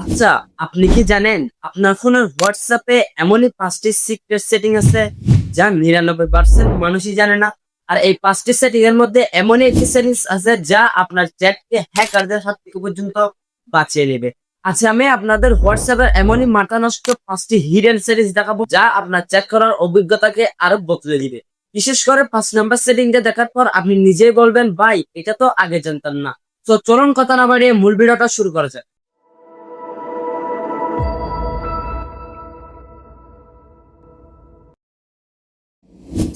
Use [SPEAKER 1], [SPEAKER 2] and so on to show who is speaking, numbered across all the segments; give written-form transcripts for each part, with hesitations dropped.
[SPEAKER 1] আচ্ছা, আপনি কি জানেন আপনার ফোনের হোয়াটসঅ্যাপে এমনই 5টি সিক্রেট সেটিং আছে যা 99% মানুষই জানে না। আর এই 5টি সেটিং এর মধ্যে এমনই একটি সেটিংস আছে যা আপনার চ্যাটকে হ্যাকারদের হাত থেকে পর্যন্ত বাঁচিয়ে নেবে। আচ্ছা, আমি আপনাদের হোয়াটসঅ্যাপের এমনই মাথা নষ্ট 5টি হিডেন সেটিংস দেখাবো যা আপনার চ্যাট করার অভিজ্ঞতাকে আরো বদলে দিবে। বিশেষ করে 5 নাম্বার সেটিংটা দেখার পর আপনি নিজেই বলবেন, ভাই এটা তো আগে জানতাম না। তো চলুন কথা না বাড়িয়ে মূল ভিডিওটা শুরু করা যাক।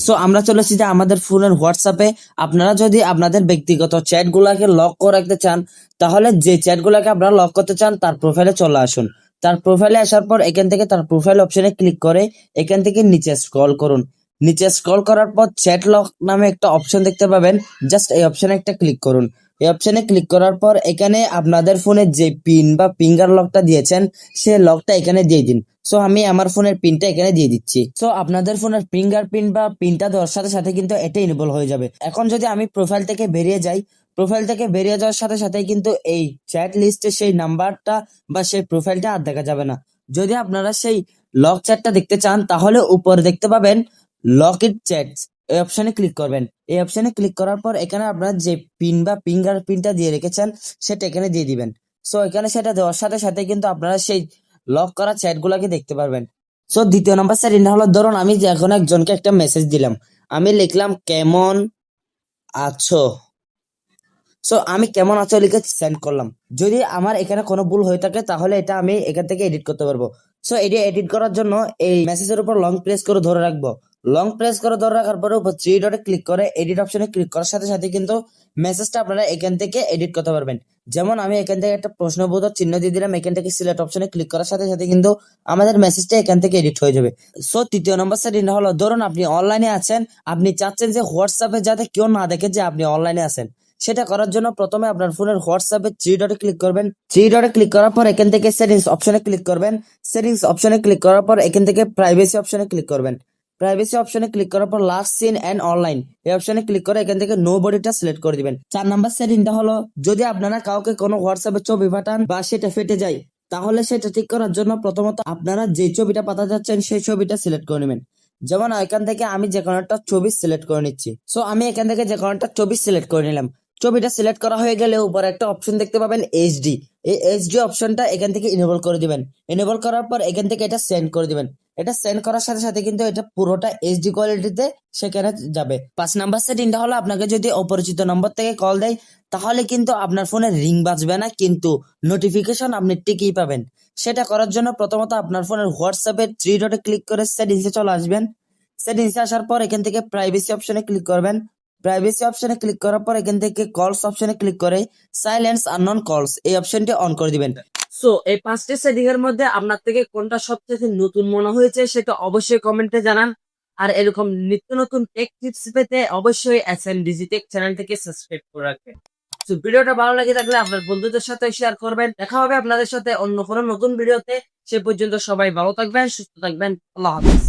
[SPEAKER 2] সো আমরা চলেছি যে আমাদের ফোনের হোয়াটসঅ্যাপে আপনারা যদি আপনাদের ব্যক্তিগত চ্যাট গুলাকে লক করে রাখতে চান, তাহলে যে চ্যাট গুলাকে আপনারা লক করতে চান তার প্রোফাইলে চলে আসুন। তার প্রোফাইলে আসার পর এখান থেকে তার প্রোফাইল অপশনে ক্লিক করে এখান থেকে নিচে স্ক্রল করুন। নিচে স্ক্রল করার পর চ্যাট লক নামে একটা অপশন দেখতে পাবেন, জাস্ট এই অপশনে একটা ক্লিক করুন। এই অপশনে ক্লিক করার পর এখানে আপনাদের ফোনে যে পিন বা ফিঙ্গার লকটা দিয়েছেন সে লকটা এখানে দিয়ে দিন। সো আমি আমার ফোনের পিনটা এখানে দিয়ে দিচ্ছি। সো আপনাদের ফোনের ফিঙ্গারপ্রিন্ট বা পিনটা দেওয়ার সাথে সাথে কিন্তু এটা ইনেবল হয়ে যাবে। এখন যদি আমি প্রোফাইল থেকে বেরিয়ে যাই, প্রোফাইল থেকে বেরিয়ে যাওয়ার সাথে সাথে কিন্তু এই চ্যাট লিস্টে সেই নাম্বারটা বা সেই প্রোফাইলটা আর দেখা যাবে না। যদি আপনারা সেই লক চ্যাটটা দেখতে চান তাহলে উপরে দেখতে পাবেন লক ইট চ্যাটস, এই অপশনে ক্লিক করবেন। এই অপশনে ক্লিক করার পর এখানে আপনারা যে পিন বা ফিঙ্গার প্রিন্টটা দিয়ে রেখেছেন সেটা এখানে দিয়ে দিবেন। সো এখানে সেটা দেওয়ার সাথে সাথে কিন্তু আপনারা সেই লক করা চ্যাট গুলাকে দেখতে পারবেন। সো দ্বিতীয় নাম্বার সেটিংটা হলো, ধরুন আমি যে এখন একজনকে একটা মেসেজ দিলাম, আমি লিখলাম কেমন আছো। সো আমি কেমন আছো লিখে সেন্ড করলাম। যদি আমার এখানে কোনো ভুল হয়ে থাকে তাহলে এটা আমি এখান থেকে এডিট করতে পারবো। সো এটি এডিট করার জন্য এই মেসেজের উপর লং প্রেস করে ধরে রাখবো। লং প্রেস করে ধরে রাখার পরে উপর থ্রি ডটে ক্লিক করে এডিট অপশনে ক্লিক করার সাথে সাথে কিন্তু মেসেজটা আপনারা এখান থেকে এডিট করতে পারবেন। যেমন আমি এখান থেকে একটা প্রশ্নবোধক চিহ্ন দিয়ে দিলাম, এখান থেকে সিলেক্ট অপশনে ক্লিক করার সাথে সাথে কিন্তু আমাদের মেসেজটা এখান থেকে এডিট হয়ে যাবে। সো তৃতীয় নম্বর সেটিংটা হলো, ধরুন আপনি অনলাইনে আছেন, আপনি চাচ্ছেন যে হোয়াটসঅ্যাপে যাতে কেউ না দেখে যে আপনি অনলাইনে আছেন। সেটা করার জন্য প্রথমে আপনার ফোনের হোয়াটসঅ্যাপে থ্রি ডটে ক্লিক করবেন। থ্রি ডটে ক্লিক করার পর এখান থেকে সেটিংস অপশনে ক্লিক করবেন। সেটিংস অপশনে ক্লিক করার পর এখান থেকে প্রাইভেসি অপশনে ক্লিক করবেন। প্রাইভেসি অপশনে ক্লিক করার পর লাস্ট সিন এন্ড অনলাইন এই অপশনে ক্লিক করে এখান থেকে নো বডিটা সিলেক্ট করে দিবেন। 4 নাম্বার সেটিংটা হলো, যদি আপনারা কাউকে কোনো হোয়াটসঅ্যাপে ছবি পাঠান বা সেটা ফেটে যায়, তাহলে সেটা ঠিক করার জন্য প্রথমত আপনারা যে ছবিটা পাঠাতে যাচ্ছেন সেই ছবিটা সিলেক্ট করে নেবেন। যেমন এখান থেকে আমি যে কোনো একটা ছবি সিলেক্ট করে নিচ্ছি। সো আমি এখান থেকে যে কোনো একটা ছবি সিলেক্ট করে নিলাম। ছবিটা সিলেক্ট করা হয়ে গেলে উপরে একটা অপশন দেখতে পাবেন এইচডি। এই এইচডি অপশনটা এখান থেকে ইনেবল করে দিবেন। ইনেবল করার পর এখান থেকে এটা সেন্ড করে দিবেন। এটা সেন্ড করার সাথে সাথে কিন্তু এটা পুরোটা এইচডি কোয়ালিটিতে সেখানে যাবে। 5 নাম্বার সেটিংটা হলো, আপনাকে যদি অপরিচিত নম্বর থেকে কল দেয় তাহলে কিন্তু আপনার ফোনে রিং বাজবে না, কিন্তু নোটিফিকেশন আপনি ঠিকই পাবেন। সেটা করার জন্য প্রথমত আপনার ফোনের হোয়াটসঅ্যাপে থ্রি ডটে ক্লিক করে সেটিংসে চলে আসবেন। সেটিংসে আসার পর এখান থেকে প্রাইভেসি অপশনে ক্লিক করবেন। প্রাইভেসি অপশনে ক্লিক করার পর এখান থেকে কলস অপশনে ক্লিক করে সাইলেন্স আননোন কলস এই অপশনটি অন করে দিবেন।
[SPEAKER 1] সো এই 5টি সেটিং এর মধ্যে আপনার থেকে কোনটা সবচেয়ে নতুন মনে হয়েছে সেটা অবশ্যই কমেন্টে জানান। আর এরকম নিত্য নতুন টেক টিপস পেতে অবশ্যই এসএনডিজি টেক চ্যানেলটিকে সাবস্ক্রাইব করে রাখবেন। তো ভিডিওটা ভালো লাগে থাকলে আপনার বন্ধুদের সাথে শেয়ার করবেন। দেখা হবে আপনাদের সাথে অন্য কোনো নতুন ভিডিওতে। সে পর্যন্ত সবাই ভালো থাকবেন, সুস্থ থাকবেন। আল্লাহ হাফেজ।